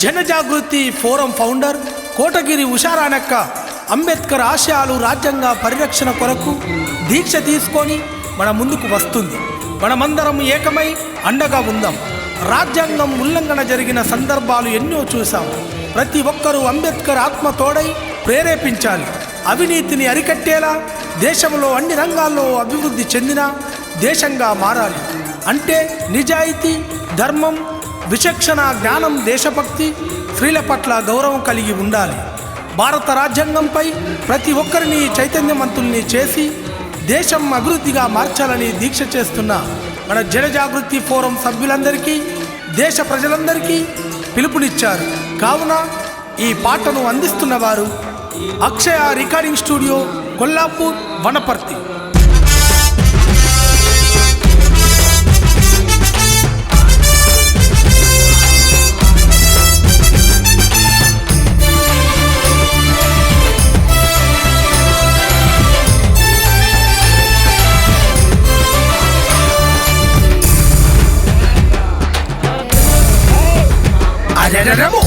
జనజాగృతి forum founder Kotagiri ఉషారాణక్క Ambedkar ఆశయాలు రాజ్యాంగ పరిరక్షణ కొరకు దీక్ష తీసుకొని మన ముందుకు వస్తుంది. మనమందరం ఏకమై అండగా ఉందాం. రాజ్యాంగం ఉల్లంఘన జరిగిన సందర్భాలు ఎన్నో చూసాం. ప్రతి ఒక్కరూ అంబేద్కర్ ఆత్మ తోడై ప్రేరేపించాలి. అవినీతిని అరికట్టేలా దేశంలో అన్ని రంగాల్లో అభివృద్ధి చెందిన దేశంగా మారాలి. అంటే నిజాయితీ, ధర్మం, విచక్షణ, జ్ఞానం, దేశభక్తి, స్త్రీల పట్ల గౌరవం కలిగి ఉండాలి. భారత రాజ్యాంగంపై ప్రతి ఒక్కరిని చైతన్యవంతుల్ని చేసి దేశం అభివృద్ధిగా మార్చాలని దీక్ష చేస్తున్న మన జనజాగృతి ఫోరం సభ్యులందరికీ, దేశ ప్రజలందరికీ పిలుపునిచ్చారు. కావున ఈ పాటను అందిస్తున్న వారు అక్షయ రికార్డింగ్ స్టూడియో, కొల్లాపూర్, వనపర్తి.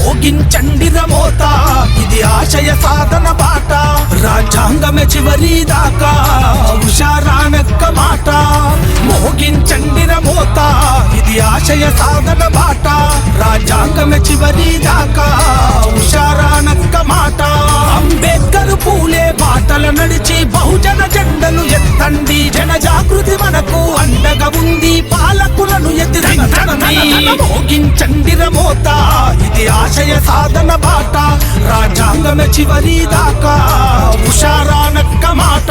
మోగించండి రమోత, ఇది ఆశయ సాధన బాట. రాజ్యాంగమే చివరి దాకా ఉషారాణక్క మాట. మోగించండి రమోత, ఇది ఆశయ సాధన బాట. రాజ్యాంగమే చివరి దాకా ఉషారాణక్క మాట. అంబేద్కర్ పూలే బాటల నడిచి బహుజన జెండను ఎత్తండి. జన జాగృతి మనకు అండగా ఉంది, పాలకులను ఎదిరించండి. మోగించండి రమోత, ఇది ఆశయ సాధన బాట. రాజ్యాంగమే చివరి దాకా ఉషారాణక్క మాట.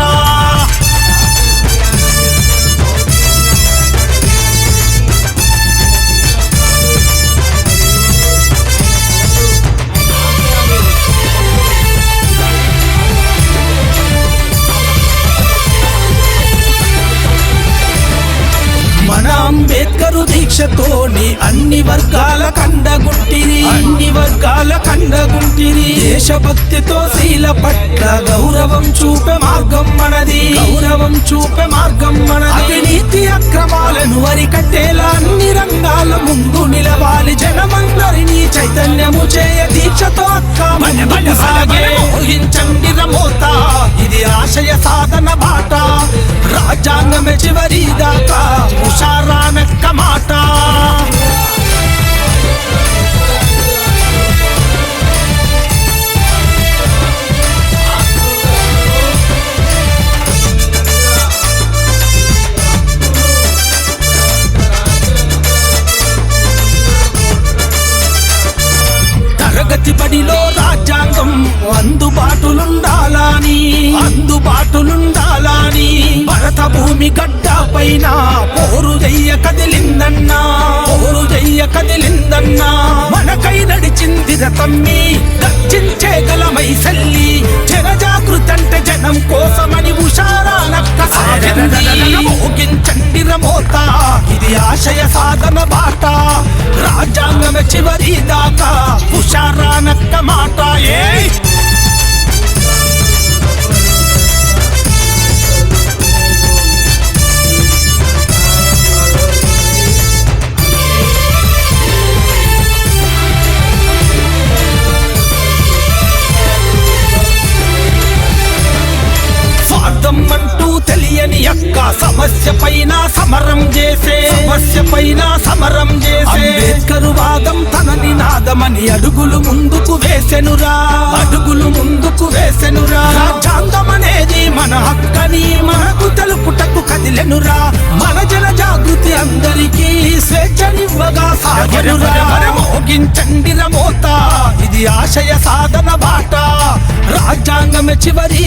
మన అంబేద్కరు దీక్షతోని అన్ని వర్గాల కండగుంటిరి, అన్ని వర్గాల కండగుంటిరి. దేశభక్తితో శీల పట్ల గౌరవం చూపే మార్గం మనది, గౌరవం చూపే మార్గం మనది. అవినీతి అక్రమాలను అరికట్టేలా అన్ని రంగాల ముందు నిలవాలి. జనమందరినీ చైతన్యము చేయ దీక్షతో ఊహించండి రమోత, ఇది ఆశయ సాధన బాట. రాజ్యాంగమే చివరి దాకా ఉషారాణక్క మాట. తరగతి బడిలో రాజ్యాంగం అందుబాటులుండాలని, అందుబాటులుండాలని. భరత భూమి గడ్డ పైన పోరు చెయ్య కదిలిందన్నా, పోరు చెయ్య కదిలిందన్నా. మనకై నడిచింది రతమ్మి, దర్శించే గలమై సల్లి. జనజాగృతి అంటే జనం కోసమని ఉషారాణక్క సాగింది. మోగించండి రమోత, ఇది ఆశయ సాధన బాట. రాజ్యాంగమే చివరి దాకా ఉషారాణక్క మాట. అంటూ తెలియని అక్క సమస్య పైన సమరం చేసే, సమస్య పైన సమరం చేసే. అంబేద్కర్ వాదం తన నినాదమని అడుగులు ముందుకు వేసెనురా, అడుగులు ముందుకు వేసెనురా. రాజ్యాంగం అనేది మన హక్కని మనకు తెలుపుటకు కదిలెనురా. మన జన జాగృతి అందరికీ స్వేచ్ఛనివ్వగా సాగెనురా. మోగించండి రమోత, ఇది ఆశయ సాధన బాట. రాజ్యాంగమే చివరి